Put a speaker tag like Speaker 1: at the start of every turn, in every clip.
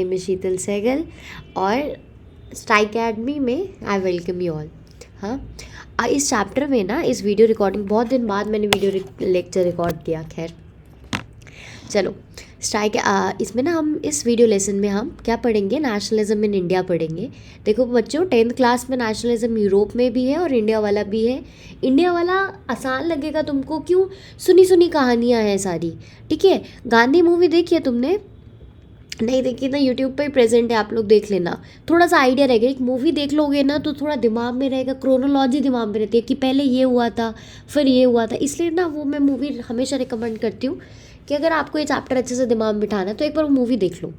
Speaker 1: Name is शीतल सहगल और स्टाई academy में I welcome you all. हाँ, इस चैप्टर में ना इस वीडियो रिकॉर्डिंग बहुत दिन बाद मैंने वीडियो लेक्चर रिकॉर्ड किया। खैर चलो स्ट्राइक इसमें ना हम इस वीडियो लेसन में हम क्या पढ़ेंगे, नेशनलिज्म इन इंडिया पढ़ेंगे। देखो बच्चों, 10th क्लास में नेशनलिज्म यूरोप में भी है और इंडिया वाला भी है। इंडिया वाला आसान लगेगा तुमको, क्यों? सुनी सुनी कहानियाँ हैं सारी, ठीक है। गांधी मूवी देखी है तुमने? नहीं देखी ना, यूट्यूब पे प्रेजेंट है, आप लोग देख लेना, थोड़ा सा आइडिया रहेगा। एक मूवी देख लोगे ना तो थोड़ा दिमाग में रहेगा, क्रोनोलॉजी दिमाग में रहती है कि पहले ये हुआ था फिर ये हुआ था। इसलिए ना वो मैं मूवी हमेशा रिकमेंड करती हूँ कि अगर आपको ये चैप्टर अच्छे से दिमाग में बिठाना है तो एक बार वो मूवी देख लो।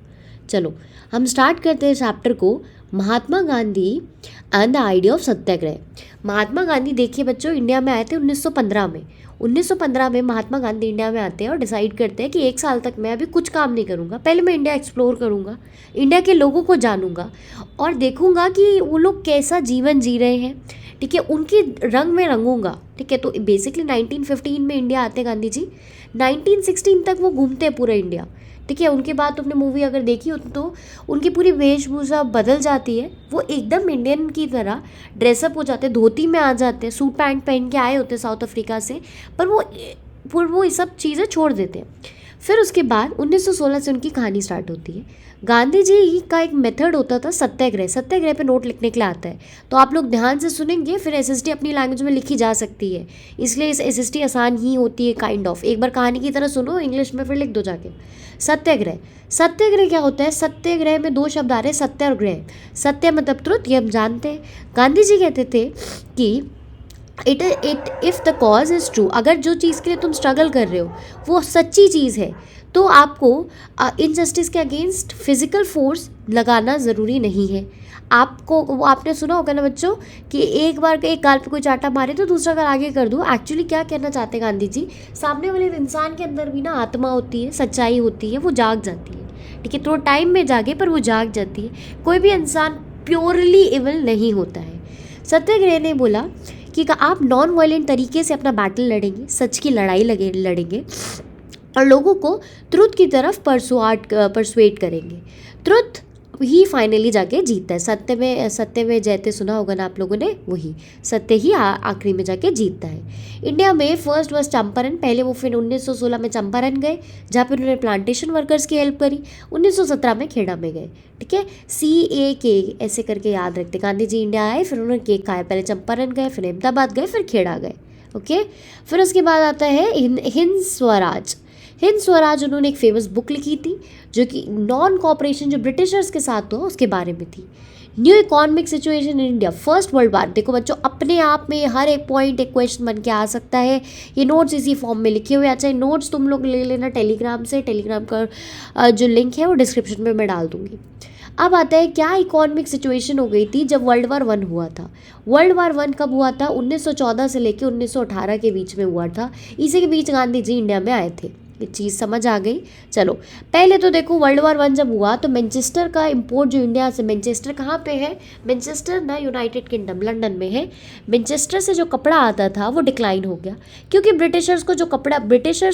Speaker 1: चलो हम स्टार्ट करते हैं चैप्टर को। Mahatma Gandhi and the idea of satyagraha. Mahatma Gandhi देखिए बच्चों, इंडिया में आए थे 1915 में। 1915 में महात्मा गांधी इंडिया में आते हैं और डिसाइड करते हैं कि 1 साल तक मैं अभी कुछ काम नहीं करूँगा, पहले मैं इंडिया एक्सप्लोर करूँगा, इंडिया के लोगों को जानूँगा और देखूँगा कि वो लोग कैसा जीवन जी रहे हैं, ठीक है, उनकी रंग में रंगूंगा, ठीक है। तो बेसिकली 1915 में इंडिया आते हैं गांधी जी, 1916 तक वो घूमते हैं पूरा इंडिया, ठीक है। उनके बाद तुमने मूवी अगर देखी हो तो उनकी पूरी वेशभूषा बदल जाती है, वो एकदम इंडियन की तरह ड्रेसअप हो जाते हैं, धोती में आ जाते हैं, सूट पैंट पहन के आए होते हैं साउथ अफ्रीका से, पर वो ये सब चीज़ें छोड़ देते हैं। फिर उसके बाद 1916 से उनकी कहानी स्टार्ट होती है। गांधी जी का एक मेथड होता था सत्याग्रह। सत्याग्रह पे नोट लिखने के लिए आता है, तो आप लोग ध्यान से सुनेंगे, फिर एसएसटी अपनी लैंग्वेज में लिखी जा सकती है, इसलिए इस एसएसटी आसान ही होती है काइंड ऑफ। एक बार कहानी की तरह सुनो इंग्लिश में, फिर लिख दो जाके। सत्याग्रह, सत्याग्रह क्या होता है? सत्याग्रह में 2 शब्द आ रहे हैं, सत्य और ग्रह। सत्य मतलब ट्रुथ, ये हम जानते हैं। गांधी जी कहते थे कि it if the cause is true, अगर जो चीज़ के लिए तुम स्ट्रगल कर रहे हो वो सच्ची चीज़ है तो आपको इनजस्टिस के अगेंस्ट फिजिकल फोर्स लगाना ज़रूरी नहीं है। आपको वो आपने सुना होगा ना बच्चों कि एक बार एक गाल पे कोई चाटा मारे तो दूसरा गाल आगे कर दो। एक्चुअली क्या कहना चाहते हैं गांधी जी, सामने वाले इंसान के अंदर भी ना आत्मा होती है, सच्चाई होती है, वो जाग जाती है, ठीक है। थोड़ा टाइम में जागे पर वो जाग जाती है। कोई भी इंसान प्योरली इविल नहीं होता है। सत्याग्रह ने बोला कि आप नॉन वायलेंट तरीके से अपना बैटल लड़ेंगे, सच की लड़ाई लड़ेंगे और लोगों को ट्रुथ की तरफ परसुएट करेंगे। ट्रुथ ही फाइनली जाके जीतता है। सत्य में जयते सुना होगा ना आप लोगों ने, वही सत्य ही आखिरी में जाके जीतता है। इंडिया में फर्स्ट वॉज चंपारण, पहले वो फिर 1916 में चंपारण गए जहाँ पर उन्होंने प्लांटेशन वर्कर्स की हेल्प करी। 1917 में खेड़ा में गए, ठीक है। CAK ऐसे करके याद रखते। गांधी जी इंडिया आए, फिर उन्होंने केक खाया, पहले चंपारण गए, फिर अहमदाबाद गए, फिर खेड़ा गए, ओके। फिर उसके बाद आता है हिंद स्वराज। हिंद स्वराज उन्होंने एक फेमस बुक लिखी थी जो कि नॉन कॉपरेशन जो ब्रिटिशर्स के साथ हुआ उसके बारे में थी। New economic situation in India, first world war. देखो बच्चों, अपने आप में हर एक पॉइंट एक क्वेश्चन बन के आ सकता है। ये नोट्स इसी फॉर्म में लिखे हुए। अच्छा, नोट्स तुम लोग ले लेना टेलीग्राम से, टेलीग्राम का जो लिंक है वो डिस्क्रिप्शन में मैं डाल दूंगी। अब आता है क्या इकोनॉमिक सिचुएशन हो गई थी जब वर्ल्ड वार 1 हुआ था। वर्ल्ड वार 1 कब हुआ था? 1914 से लेकर 1918 के बीच में हुआ था। इसी के बीच गांधी जी इंडिया में आए थे। ये चीज़ समझ आ गई? चलो पहले तो देखो, वर्ल्ड वार 1 जब हुआ तो मैनचेस्टर का इंपोर्ट जो इंडिया से, मैनचेस्टर कहाँ पे है? मैनचेस्टर ना यूनाइटेड किंगडम लंदन में है। मैनचेस्टर से जो कपड़ा आता था वो डिक्लाइन हो गया, क्योंकि ब्रिटिशर्स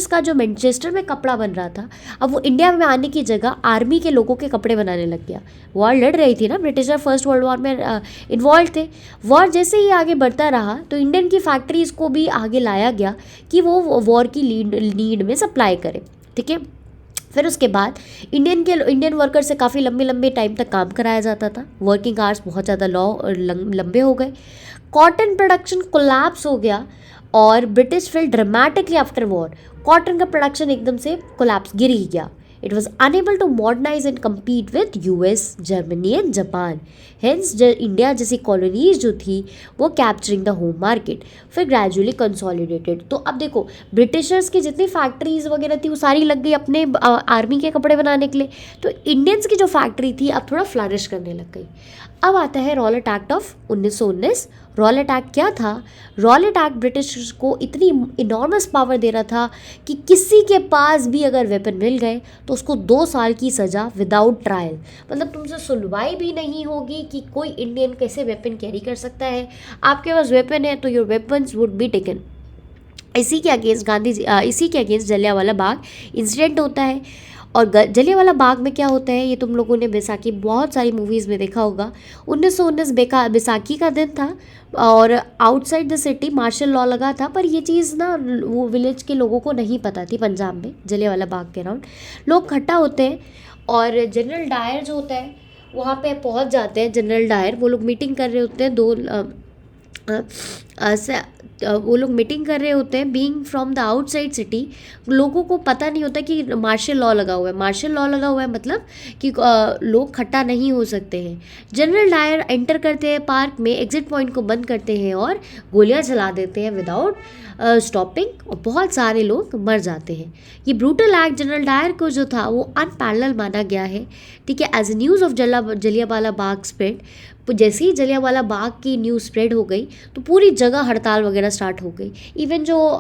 Speaker 1: का जो मैनचेस्टर में कपड़ा बन रहा था, अब वो इंडिया में आने की जगह आर्मी के लोगों के कपड़े बनाने लग गया। वॉर लड़ रही थी ना, ब्रिटिशर फर्स्ट वर्ल्ड वॉर में इन्वॉल्व थे। वॉर जैसे ही आगे बढ़ता रहा तो इंडियन की फैक्ट्रीज को भी आगे लाया गया कि वो वॉर की नीड में सप्लाई करें, ठीक है। फिर उसके बाद इंडियन वर्कर से काफ़ी लंबे टाइम तक काम कराया जाता था। वर्किंग आवर्स बहुत ज़्यादा लंबे हो गए। कॉटन प्रोडक्शन कोलैप्स हो गया और British fail dramatically after war. Cotton का प्रोडक्शन एकदम से कोलैप्स, गिर ही गया। It was unable to modernize and compete with US, Germany and Japan. Hence, India जैसी कॉलोनीज जो थी वो कैप्चरिंग द होम मार्केट, फिर ग्रेजुअली कंसोलिडेटेड। तो अब देखो, ब्रिटिशर्स की जितनी फैक्ट्रीज वगैरह थी वो सारी लग गई अपने आर्मी के कपड़े बनाने के लिए, तो इंडियंस की जो फैक्ट्री थी अब थोड़ा फ्लरिश करने लग गई। अब आता है Rowlatt act of 1919। Rowlatt act क्या था? रॉलेट एक्ट ब्रिटिश को इतनी इनॉर्मस पावर दे रहा था कि किसी के पास भी अगर वेपन मिल गए तो उसको 2 साल की सज़ा विदाउट ट्रायल, मतलब तुमसे सुनवाई भी नहीं होगी कि कोई इंडियन कैसे वेपन कैरी कर सकता है। आपके पास वेपन है तो your weapons would be taken. इसी के अगेंस्ट जलियांवाला बाग इंसिडेंट होता है और जलियांवाला बाग में क्या होता है, ये तुम लोगों ने बैसाखी बहुत सारी मूवीज़ में देखा होगा। 1919 बैसाखी का दिन था और outside the city martial law लगा था, पर ये चीज़ ना वो विलेज के लोगों को नहीं पता थी। पंजाब में जलियांवाला बाग के अराउंड लोग इकट्ठा होते हैं और जनरल डायर जो होता है वहाँ पे पहुँच जाते हैं। जनरल डायर वो लोग मीटिंग कर रहे होते हैं, वो लोग मीटिंग कर रहे होते हैं। Being from the outside city, लोगों को पता नहीं होता कि मार्शल लॉ लगा हुआ है। मार्शल लॉ लगा हुआ है मतलब कि लोग इकट्ठा नहीं हो सकते हैं। जनरल डायर एंटर करते हैं पार्क में, एग्जिट पॉइंट को बंद करते हैं और गोलियां चला देते हैं विदाउट स्टॉपिंग, और बहुत सारे लोग मर जाते हैं। ये ब्रूटल एक्ट जनरल डायर को जो था वो अनपैरेलल माना गया है। ठीक है, as a news of Jallianwala Bagh spread, तो जैसे ही जलियांवाला बाग की न्यूज़ स्प्रेड हो गई तो पूरी जगह हड़ताल वगैरह स्टार्ट हो गई। इवन जो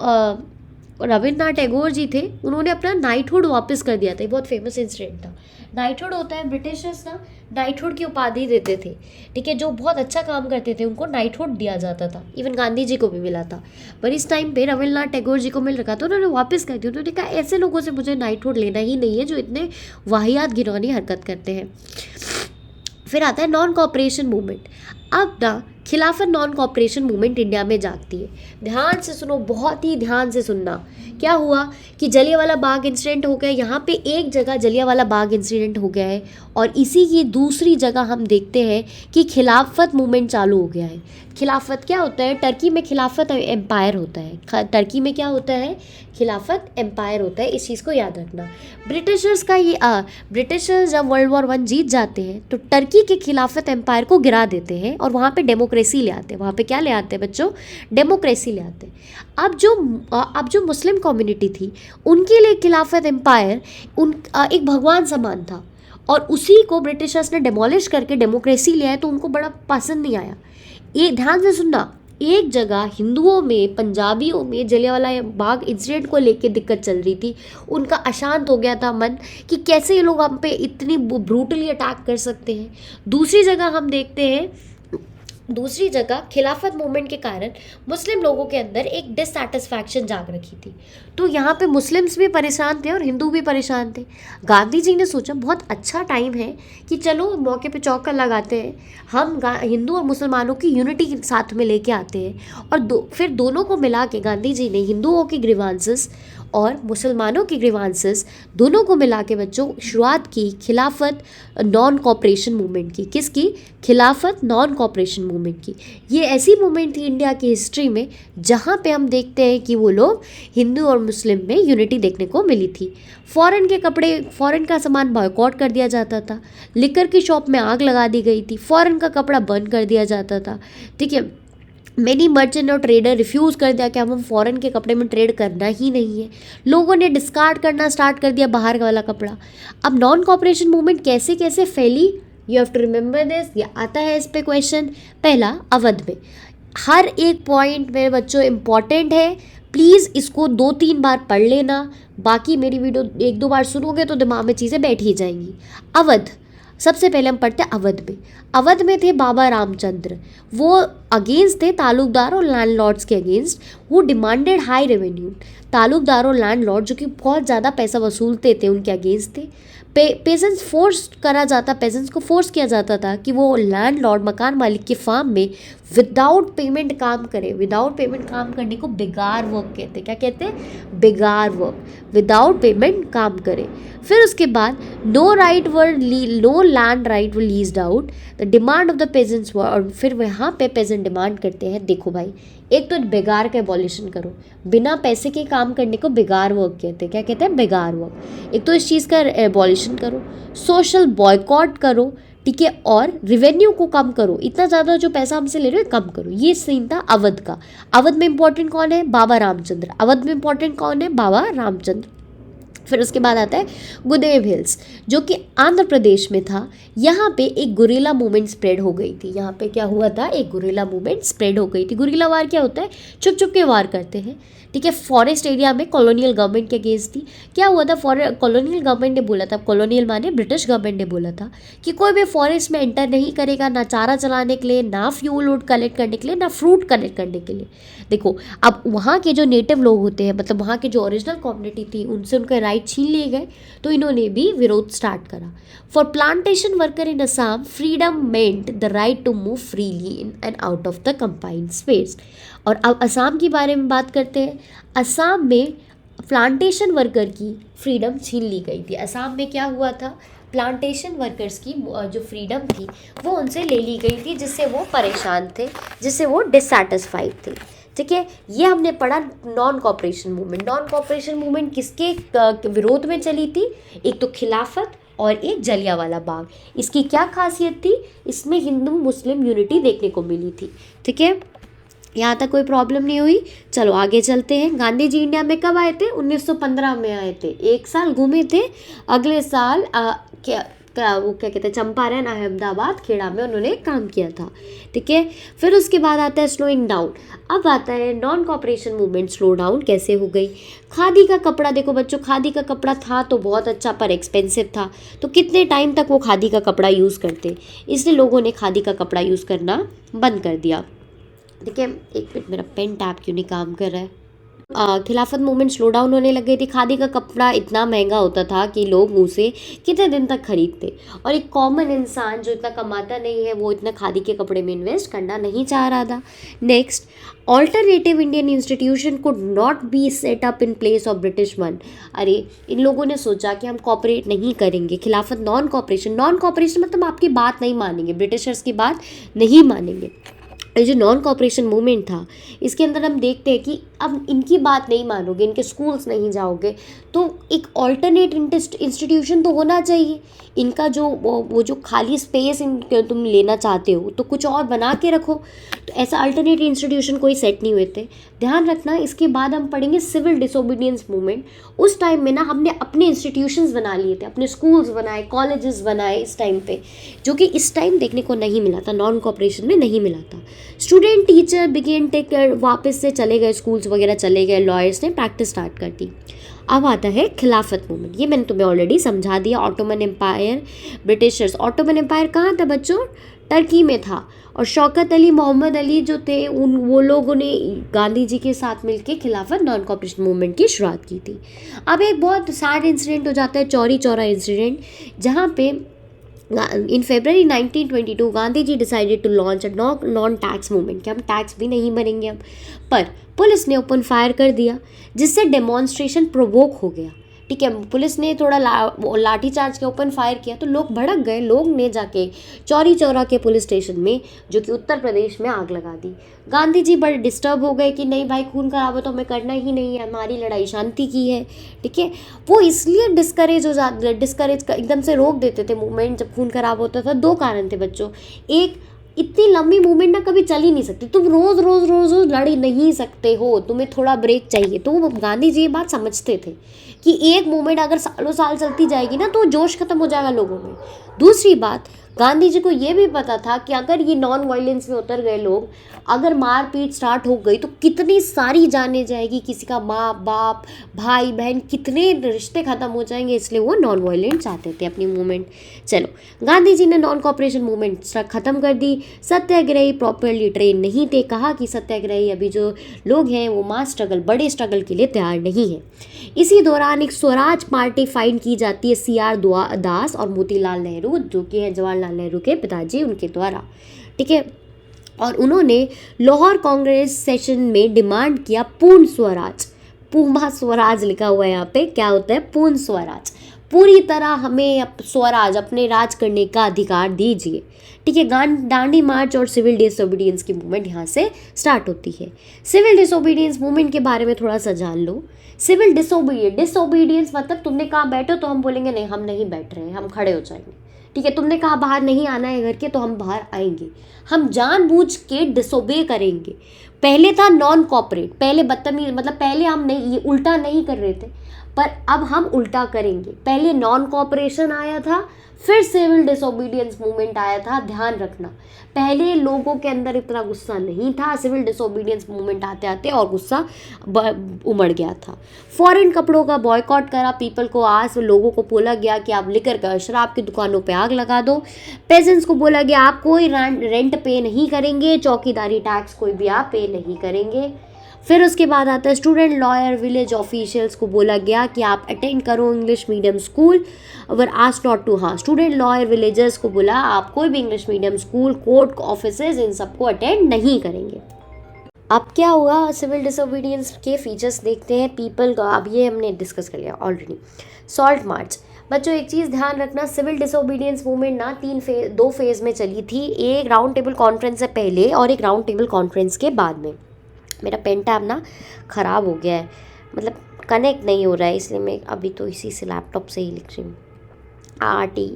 Speaker 1: रविन्द्रनाथ टैगोर जी थे उन्होंने अपना नाइटहुड वापस कर दिया था। ये बहुत फेमस इंसिडेंट था। नाइटहुड होता है, ब्रिटिशर्स ना नाइटहुड की उपाधि देते थे। ठीक है, जो बहुत अच्छा काम करते थे उनको नाइटहुड दिया जाता था। इवन गांधी जी को भी मिला था, पर इस टाइम पे रविन्द्रनाथ टैगोर जी को मिल रखा, तो उन्होंने वापस कर दिया। उन्होंने कहा ऐसे लोगों से मुझे नाइटहुड लेना ही नहीं है जो इतने वाहियात घिनौनी हरकत करते हैं। फिर आता है नॉन कॉपरेशन मूवमेंट। अब ना खिलाफत नॉन कॉपरेशन मूवमेंट इंडिया में जागती है। ध्यान से सुनो, बहुत ही ध्यान से सुनना। क्या हुआ कि जलियांवाला बाग इंसिडेंट हो गया, यहाँ पे एक जगह जलियांवाला बाग इंसिडेंट हो गया है और इसी की दूसरी जगह हम देखते हैं कि खिलाफत मूवमेंट चालू हो गया है। खिलाफत क्या होता है? टर्की में खिलाफत एम्पायर होता है। टर्की में क्या होता है? खिलाफत एम्पायर होता है। इस चीज़ को याद रखना। ब्रिटिशर्स जब वर्ल्ड वॉर 1 जीत जाते हैं तो टर्की के खिलाफत एम्पायर को गिरा देते हैं और वहाँ पे डेमोक्रेसी ले आते हैं। वहाँ पे क्या ले आते हैं बच्चों? डेमोक्रेसी ले आते हैं। अब जो मुस्लिम कम्युनिटी थी उनके लिए खिलाफत एम्पायर एक भगवान समान था और उसी को ब्रिटिशर्स ने डेमोलिश करके डेमोक्रेसी ले आए, तो उनको बड़ा पसंद नहीं आया। ये ध्यान से सुनना, एक जगह हिंदुओं में, पंजाबियों में जलियांवाला बाग इंसिडेंट को लेके दिक्कत चल रही थी। उनका अशांत हो गया था मन कि कैसे ये लोग हम पे इतनी ब्रूटली अटैक कर सकते हैं। दूसरी जगह हम देखते हैं, दूसरी जगह खिलाफत मूवमेंट के कारण मुस्लिम लोगों के अंदर एक डिससैटिस्फैक्शन जाग रखी थी। तो यहाँ पे मुस्लिम्स भी परेशान थे और हिंदू भी परेशान थे। गांधी जी ने सोचा बहुत अच्छा टाइम है कि चलो मौके पे चौका लगाते हैं, हम हिंदू और मुसलमानों की यूनिटी साथ में लेके आते हैं। और फिर दोनों को मिला के गांधी जी ने हिंदुओं की ग्रीवांसेस और मुसलमानों की ग्रीवांसेस दोनों को मिला के बच्चों शुरुआत की खिलाफत नॉन कॉपरेशन मूवमेंट की। किसकी? खिलाफत नॉन कॉपरेशन मूवमेंट की। ये ऐसी मूवमेंट थी इंडिया की हिस्ट्री में जहाँ पे हम देखते हैं कि वो लोग हिंदू और मुस्लिम में यूनिटी देखने को मिली थी। फॉरेन का सामान बॉयकॉट कर दिया जाता था। लिकर की शॉप में आग लगा दी गई थी। फॉरेन का कपड़ा बंद कर दिया जाता था। ठीक है, मेनी मर्चेंट और ट्रेडर रिफ्यूज़ कर दिया कि हम फॉरेन के कपड़े में ट्रेड करना ही नहीं है। लोगों ने डिस्कार्ड करना स्टार्ट कर दिया बाहर वाला कपड़ा। अब नॉन कॉपरेशन मूवमेंट कैसे कैसे फैली, you have to remember this. ये आता है इस पे क्वेश्चन। पहला, अवध में। हर एक पॉइंट मेरे बच्चों इंपॉर्टेंट है, प्लीज़ इसको 2-3 बार पढ़ लेना। बाकी मेरी वीडियो 1-2 बार सुनोगे तो दिमाग में चीज़ें बैठ ही जाएंगी। अवध, सबसे पहले हम पढ़ते हैं अवध में। अवध में थे बाबा रामचंद्र। वो अगेंस्ट थे तालुकदार और लैंडलॉर्ड्स के अगेंस्ट। वो डिमांडेड हाई रेवेन्यू। तालुकदार और लैंडलॉर्ड जो कि बहुत ज़्यादा पैसा वसूलते थे उनके अगेंस्ट थे। पेजेंट्स को फोर्स किया जाता था कि वो लैंडलॉर्ड मकान मालिक के फार्म में विदाउट पेमेंट काम करे। विदाउट पेमेंट काम करने को बेगार वर्क कहते हैं। क्या कहते हैं? बेगार वर्क। विदाउट पेमेंट काम करे। फिर उसके बाद no land right were leased out, the demand of the peasants were. और फिर वहाँ पे पेजेंट डिमांड करते हैं, देखो भाई, एक तो बेगार का एबॉलिशन करो। बिना पैसे के काम करने को बेगार वर्क कहते हैं। क्या कहते हैं? बेगार वर्क। एक तो इस चीज़ का एबॉलिशन करो, सोशल बॉयकॉट करो, ठीक है, और रिवेन्यू को कम करो। इतना ज़्यादा जो पैसा हमसे ले रहे हो कम करो। ये सीन था अवध का। अवध में इंपॉर्टेंट कौन है? बाबा रामचंद्र। अवध में इंपॉर्टेंट कौन है? बाबा रामचंद्र। फिर उसके बाद आता है गुदेव हिल्स, जो कि आंध्र प्रदेश में था। यहाँ पे एक गुरिल्ला मूवमेंट स्प्रेड हो गई थी। यहाँ पे क्या हुआ था? एक गुरिल्ला मूवमेंट स्प्रेड हो गई थी। गुरिल्ला वार क्या होता है? छुप छुप के वार करते हैं। ठीक है, फॉरेस्ट एरिया में कॉलोनियल गवर्नमेंट के अगेंस्ट थी। क्या हुआ था? कॉलोनियल गवर्नमेंट ने बोला था, कॉलोनियल माने ब्रिटिश गवर्नमेंट ने बोला था कि कोई भी फॉरेस्ट में एंटर नहीं करेगा, ना चारा चलाने के लिए, ना फ्यूल वूड कलेक्ट करने के लिए, ना फ्रूट कलेक्ट करने के लिए। देखो, अब वहाँ के जो नेटिव लोग होते हैं, मतलब वहाँ के जो ओरिजिनल कम्युनिटी थी, उनसे उनका राइट राइट छीन लिए गए तो इन्होंने भी विरोध स्टार्ट करा। For plantation worker in Assam freedom meant the right to move freely in and out of the confined space. और अब असम के बारे में बात करते हैं। असम में प्लांटेशन वर्कर की फ्रीडम छीन ली गई थी। असम में क्या हुआ था, प्लांटेशन वर्कर्स की जो फ्रीडम थी वो उनसे ले ली गई थी, जिससे वो परेशान थे, जिससे वो डिससेटिस्फाइड थे। ठीक है, ये हमने पढ़ा non cooperation movement. Non cooperation movement किसके विरोध में चली थी, एक तो खिलाफत और एक जलियांवाला बाग। इसकी क्या खासियत थी, इसमें हिंदू मुस्लिम यूनिटी देखने को मिली थी। ठीक है, यहाँ तक कोई प्रॉब्लम नहीं हुई। चलो आगे चलते हैं। गांधी जी इंडिया में कब आए थे, 1915 में आए थे। एक साल घूमे थे, अगले साल वो क्या कहते हैं, चंपारण, अहमदाबाद, खेड़ा में उन्होंने काम किया था। ठीक है, फिर उसके बाद आता है स्लोइंग डाउन। अब आता है non cooperation movement slow down कैसे हो गई। खादी का कपड़ा, देखो बच्चों, खादी का कपड़ा था तो बहुत अच्छा पर एक्सपेंसिव था, तो कितने टाइम तक वो खादी का कपड़ा यूज़ करते, इसलिए लोगों ने खादी का कपड़ा यूज़ करना बंद कर दिया। ठीक है, एक मिनट, मेरा पेन टैप क्यों नहीं काम कर रहा है। खिलाफत मूवमेंट स्लो डाउन होने लग गई थी। खादी का कपड़ा इतना महंगा होता था कि लोग उसे कितने दिन तक खरीदते, और एक कॉमन इंसान जो इतना कमाता नहीं है वो इतना खादी के कपड़े में इन्वेस्ट करना नहीं चाह रहा था। Next, alternative Indian institution could not be set up in place of British one. अरे इन लोगों ने सोचा कि हम कॉपरेट नहीं करेंगे। खिलाफत नॉन कॉपरेशन मतलब आपकी बात नहीं मानेंगे, ब्रिटिशर्स की बात नहीं मानेंगे। ये जो नॉन कॉपरेशन मूवमेंट था, इसके अंदर हम देखते हैं कि अब इनकी बात नहीं मानोगे, इनके स्कूल्स नहीं जाओगे, तो एक ऑल्टरनेट इंस्टीट्यूशन तो होना चाहिए। इनका जो वो जो खाली स्पेस तुम लेना चाहते हो तो कुछ और बना के रखो। तो ऐसा अल्टरनेट इंस्टीट्यूशन कोई सेट नहीं हुए थे। ध्यान रखना, इसके बाद हम पढ़ेंगे सिविल डिसोबीडियंस मूवमेंट। उस टाइम में ना हमने अपने इंस्टीट्यूशंस बना लिए थे, अपने स्कूल्स बनाए, कॉलेजेस बनाए इस टाइम पे, जो कि इस टाइम देखने को नहीं मिला था, नॉन कॉपरेशन में नहीं मिला था। स्टूडेंट टीचर बिगेन टेक वापस से चले गए, स्कूल्स वगैरह चले गए, लॉयर्स ने प्रैक्टिस स्टार्ट कर दी। अब आता है खिलाफत मूवमेंट, ये मैंने तुम्हें ऑलरेडी समझा दिया। Ottoman empire, Britishers, Ottoman empire कहाँ था बच्चों, टर्की में था, और शौकत अली, मोहम्मद अली जो थे वो लोगों ने गांधी जी के साथ मिलकर खिलाफत नॉन कॉपरेशन मूवमेंट की शुरुआत की थी। अब एक बहुत सैड इंसिडेंट हो जाता है, चौरी चौरा इंसिडेंट, जहाँ पे in February 1922 Gandhi ji decided to launch a non tax movement, कि हम टैक्स भी नहीं भरेंगे अब। पर पुलिस ने ओपन फायर कर दिया, जिससे डेमोन्स्ट्रेशन प्रोवोक हो गया। ठीक है, पुलिस ने थोड़ा लाठी चार्ज के ओपन फायर किया तो लोग भड़क गए। लोग ने जाके चौरी चौरा के पुलिस स्टेशन में, जो कि उत्तर प्रदेश में, आग लगा दी। गांधी जी बड़े डिस्टर्ब हो गए कि नहीं भाई, खून खराबा तो हमें करना ही नहीं है, हमारी लड़ाई शांति की है। ठीक है, वो इसलिए डिस्करेज एकदम से रोक देते थे मूवमेंट जब खून खराब होता था। दो कारण थे बच्चों, एक, इतनी लंबी मूवमेंट ना कभी चल ही नहीं सकती, तुम रोज रोज रोज रोज लड़ नहीं सकते हो, तुम्हें थोड़ा ब्रेक चाहिए। तो गांधी जी ये बात समझते थे कि एक मूवमेंट अगर सालों साल चलती जाएगी ना तो जोश खत्म हो जाएगा लोगों में। दूसरी बात, गांधी जी को ये भी पता था कि अगर ये नॉन वायलेंस में उतर गए लोग, अगर मारपीट स्टार्ट हो गई तो कितनी सारी जानें जाएगी, किसी का माँ बाप, भाई बहन, कितने रिश्ते ख़त्म हो जाएंगे, इसलिए वो नॉन वायलेंट चाहते थे अपनी मूवमेंट। चलो, गांधी जी ने नॉन कॉपरेशन मूवमेंट ख़त्म कर दी। सत्याग्रही प्रॉपरली ट्रेन नहीं थे, कहा कि सत्याग्रही अभी जो लोग हैं वो मास स्ट्रगल, बड़े स्ट्रगल के लिए तैयार नहीं है। इसी दौरान एक स्वराज पार्टी फाइंड की जाती है CR दास और मोतीलाल नेहरू, जो कि हैं जवाहरलाल नेहरू के पिताजी, उनके द्वारा। ठीक है, और उन्होंने लाहौर कांग्रेस सेशन में डिमांड किया पूर्ण स्वराज। पूमा स्वराज लिखा हुआ है यहाँ पे, क्या होता है पूर्ण स्वराज, पूरी तरह हमें स्वराज, अपने राज करने का अधिकार दीजिए। ठीक है, दांडी मार्च और सिविल डिसोबीडियंस की मूवमेंट यहाँ से स्टार्ट होती है। सिविल डिसोबीडियंस मूवमेंट के बारे में थोड़ा सा जान लो। सिविल डिसोबीडियंस मतलब तुमने कहा बैठो तो हम बोलेंगे नहीं, हम नहीं बैठ रहे, हम खड़े हो जाएंगे। ठीक है, तुमने कहा बाहर नहीं आना है घर के, तो हम बाहर आएंगे, हम जानबूझ के डिसोबे करेंगे। पहले था नॉन कॉपरेट, पहले बदतमीज, मतलब पहले हम नहीं, ये उल्टा नहीं कर रहे थे, पर अब हम उल्टा करेंगे। पहले नॉन कॉपरेशन आया था, फिर सिविल डिसोबीडियंस मूवमेंट आया था। ध्यान रखना, पहले लोगों के अंदर इतना गुस्सा नहीं था, सिविल डिसोबीडियंस मूवमेंट आते आते और गुस्सा उमड़ गया था। फॉरेन कपड़ों का बॉयकॉट करा, पीपल को आज लोगों को बोला गया कि आप लिकर का शराब की दुकानों पे आग लगा दो। पेजेंट्स को बोला गया आप कोई रेंट पे नहीं करेंगे, चौकीदारी टैक्स कोई भी आप पे नहीं करेंगे। फिर उसके बाद आता है स्टूडेंट लॉयर विलेज ऑफिशियल्स को बोला गया कि आप अटेंड करो इंग्लिश मीडियम स्कूल, अगर आस्क नॉट टू। हाँ, स्टूडेंट लॉयर विलेजर्स को बोला आप कोई भी English medium school, court office, इन सबको अटेंड नहीं करेंगे। अब क्या हुआ, सिविल डिसोबीडियंस के फीचर्स देखते हैं पीपल का। अब ये हमने डिस्कस कर लिया ऑलरेडी। सॉल्ट मार्च, बच्चों एक चीज़ ध्यान रखना, सिविल डिसोबीडियंस मूवमेंट ना दो फेज में चली थी, एक राउंड टेबल कॉन्फ्रेंस से पहले और एक राउंड टेबल कॉन्फ्रेंस के बाद में। मेरा पेन टैब ना ख़राब हो गया है, मतलब कनेक्ट नहीं हो रहा है, इसलिए मैं अभी तो इसी से लैपटॉप से ही लिख रही हूँ। RT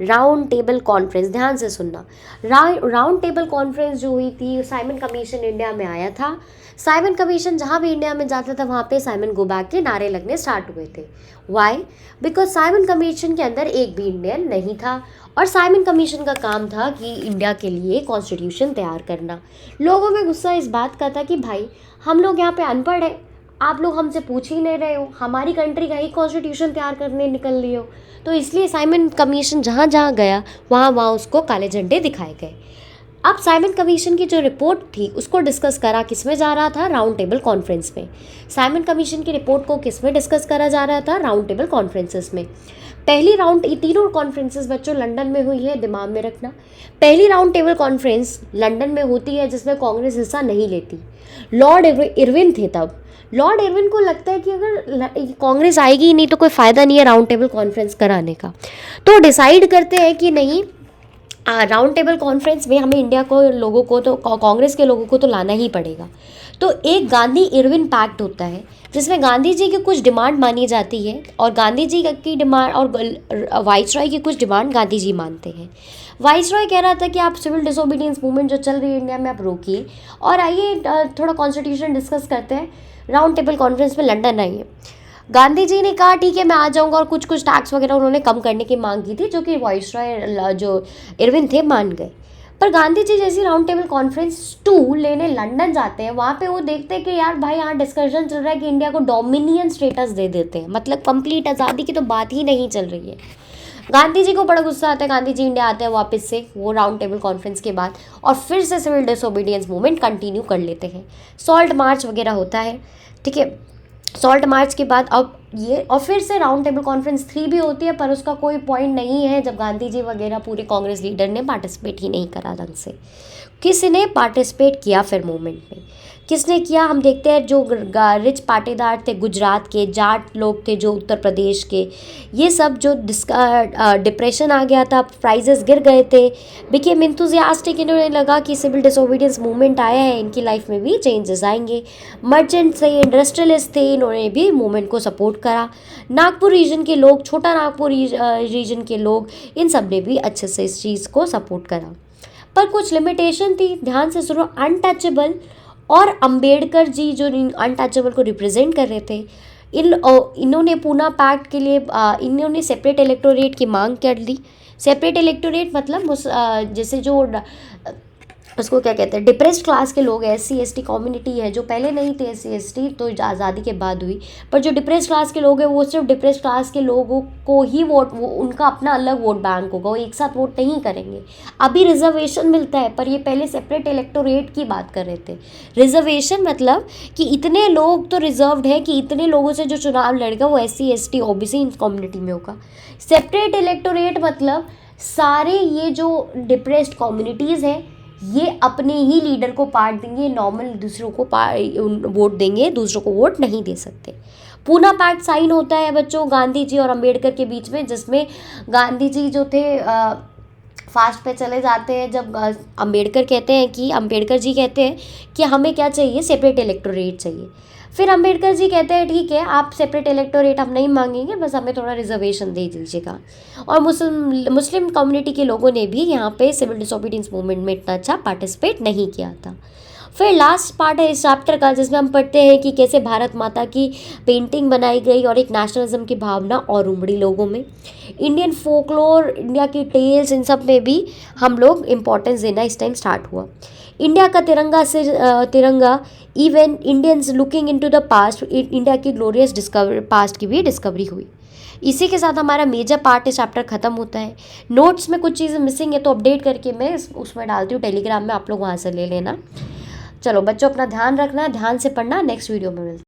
Speaker 1: राउंड टेबल कॉन्फ्रेंस, ध्यान से सुनना। राउंड टेबल कॉन्फ्रेंस जो हुई थी, साइमन कमीशन इंडिया में आया था। साइमन कमीशन जहाँ भी इंडिया में जाता था वहाँ पे साइमन गो बैक के नारे लगने स्टार्ट हुए थे। वाई? बिकॉज साइमन कमीशन के अंदर एक भी इंडियन नहीं था और साइमन कमीशन का काम था कि इंडिया के लिए कॉन्स्टिट्यूशन तैयार करना। लोगों में गुस्सा इस बात का था कि भाई हम लोग यहाँ पे अनपढ़ है, आप लोग हमसे पूछ ही नहीं रहे हो, हमारी कंट्री का ही कॉन्स्टिट्यूशन तैयार करने निकल रही हो। तो इसलिए साइमन कमीशन जहाँ जहाँ गया वहाँ उसको काले झंडे दिखाए गए। अब साइमन कमीशन की जो रिपोर्ट थी उसको डिस्कस करा किस में जा रहा था, राउंड टेबल कॉन्फ्रेंस में। साइमन कमीशन की रिपोर्ट को किस में डिस्कस करा जा रहा था, राउंड टेबल कॉन्फ्रेंसेस में। पहली राउंड, तीनों कॉन्फ्रेंसेस बच्चों लंदन में हुई है, दिमाग में रखना। पहली राउंड टेबल कॉन्फ्रेंस लंदन में होती है जिसमें कांग्रेस हिस्सा नहीं लेती। लॉर्ड इरविन थे तब। लॉर्ड इरविन को लगता है कि अगर कांग्रेस आएगी ही नहीं तो कोई फ़ायदा नहीं है राउंड टेबल कॉन्फ्रेंस कराने का, तो डिसाइड करते हैं कि नहीं, राउंड टेबल कॉन्फ्रेंस में हमें इंडिया को लोगों को तो, कांग्रेस के लोगों को तो लाना ही पड़ेगा। तो एक गांधी इरविन पैक्ट होता है जिसमें गांधी जी की कुछ डिमांड मानी जाती है और गांधी जी की डिमांड और वाइसरॉय की कुछ डिमांड गांधी जी मानते हैं। वाइसरॉय कह रहा था कि आप सिविल डिसोबीडियंस मूवमेंट जो चल रही है इंडिया में आप रोकिए और आइए थोड़ा कॉन्स्टिट्यूशन डिस्कस करते हैं, राउंड टेबल कॉन्फ्रेंस में लंदन आइए। गांधी जी ने कहा ठीक है मैं आ जाऊंगा और कुछ कुछ टैक्स वगैरह उन्होंने कम करने की मांग की थी, जो कि वाइसरॉय जो इरविन थे मान गए। पर गांधी जी जैसी राउंड टेबल कॉन्फ्रेंस 2 लेने लंदन जाते हैं, वहाँ पे वो देखते हैं कि यार भाई यहाँ डिस्कशन चल रहा है कि इंडिया को डोमिनियन स्टेटस दे देते हैं, मतलब कंप्लीट आज़ादी की तो बात ही नहीं चल रही है। गांधी जी को बड़ा गुस्सा आता है, गांधी जी इंडिया आते हैं वापस से वो राउंड टेबल कॉन्फ्रेंस के बाद और फिर से सिविल डिसोबीडियंस मूवमेंट कंटिन्यू कर लेते हैं। सॉल्ट मार्च वगैरह होता है, ठीक है। सॉल्ट मार्च के बाद अब ये और फिर से राउंड टेबल कॉन्फ्रेंस 3 भी होती है, पर उसका कोई पॉइंट नहीं है जब गांधी जी वगैरह पूरे कांग्रेस लीडर ने पार्टिसिपेट ही नहीं करा ढंग से। किसने पार्टिसिपेट किया फिर मूवमेंट में, किसने किया हम देखते हैं। जो रिच पाटीदार थे गुजरात के, जाट लोग थे जो उत्तर प्रदेश के, ये सब जो डिप्रेशन आ गया था, प्राइजेस गिर गए थे, बिकेम इंथुजियास्टिक, इन्होंने लगा कि सिविल डिसोबीडियंस मूवमेंट आया है, इनकी लाइफ में भी चेंजेस आएंगे। मर्चेंट थे, इंडस्ट्रियलिस्ट थे, इन्होंने भी मूवमेंट को सपोर्ट करा। नागपुर रीजन के लोग, छोटा नागपुर रीजन के लोग, इन सब ने भी अच्छे से इस चीज़ को सपोर्ट करा। पर कुछ लिमिटेशन थी, ध्यान से सुनो। अनटचेबल और अंबेडकर जी जो अनटचेबल को रिप्रेजेंट कर रहे थे, इन्होंने पूना पैक्ट के लिए इन्होंने सेपरेट इलेक्टोरेट की मांग कर ली। सेपरेट इलेक्टोरेट मतलब जैसे जो उसको क्या कहते हैं, डिप्रेस्ड क्लास के लोग, SC ST कम्युनिटी है जो पहले नहीं थे SC ST, तो आज़ादी के बाद हुई, पर जो डिप्रेस्ड क्लास के लोग हैं वो सिर्फ डिप्रेस्ड क्लास के लोगों को ही वोट, वो उनका अपना अलग वोट बैंक होगा, वो एक साथ वोट नहीं करेंगे। अभी रिजर्वेशन मिलता है, पर ये पहले सेपरेट इलेक्टोरेट की बात कर रहे थे। रिजर्वेशन मतलब कि इतने लोग तो रिजर्व्ड है कि इतने लोगों से जो चुनाव लड़ेगा वो SC ST OBC इन कम्युनिटी में होगा। सेपरेट इलेक्टोरेट मतलब सारे ये जो डिप्रेस्ड कम्युनिटीज़ हैं ये अपने ही लीडर को पार्ट देंगे, नॉर्मल दूसरों को वोट देंगे, दूसरों को वोट नहीं दे सकते। पूना पैक्ट साइन होता है बच्चों गांधी जी और अंबेडकर के बीच में, जिसमें गांधी जी जो थे फास्ट पे चले जाते हैं जब अंबेडकर जी कहते हैं कि हमें क्या चाहिए, सेपरेट इलेक्टोरेट चाहिए। फिर अंबेडकर जी कहते हैं ठीक है आप सेपरेट इलेक्टोरेट हम नहीं मांगेंगे, बस हमें थोड़ा रिजर्वेशन दे दीजिएगा। और मुस्लिम कम्युनिटी के लोगों ने भी यहाँ पे सिविल डिसोबीडियंस मूवमेंट में इतना अच्छा पार्टिसिपेट नहीं किया था। फिर लास्ट पार्ट है इस चैप्टर का जिसमें हम पढ़ते हैं कि कैसे भारत माता की पेंटिंग बनाई गई और एक नेशनलिज्म की भावना और उमड़ी लोगों में। इंडियन फोकलोर, इंडिया की टेल्स, इन सब में भी हम लोग इम्पोर्टेंस देना इस टाइम स्टार्ट हुआ। इंडिया का तिरंगा even Indians looking into the past, India की ग्लोरियस पास्ट की भी डिस्कवरी हुई। इसी के साथ हमारा मेजर पार्ट इस चैप्टर खत्म होता है। नोट्स में कुछ चीज़ें मिसिंग है तो अपडेट करके मैं उसमें डालती हूँ टेलीग्राम में, आप लोग वहाँ से ले लेना। चलो बच्चों, अपना ध्यान रखना, ध्यान से पढ़ना, नेक्स्ट वीडियो में मिलते हैं।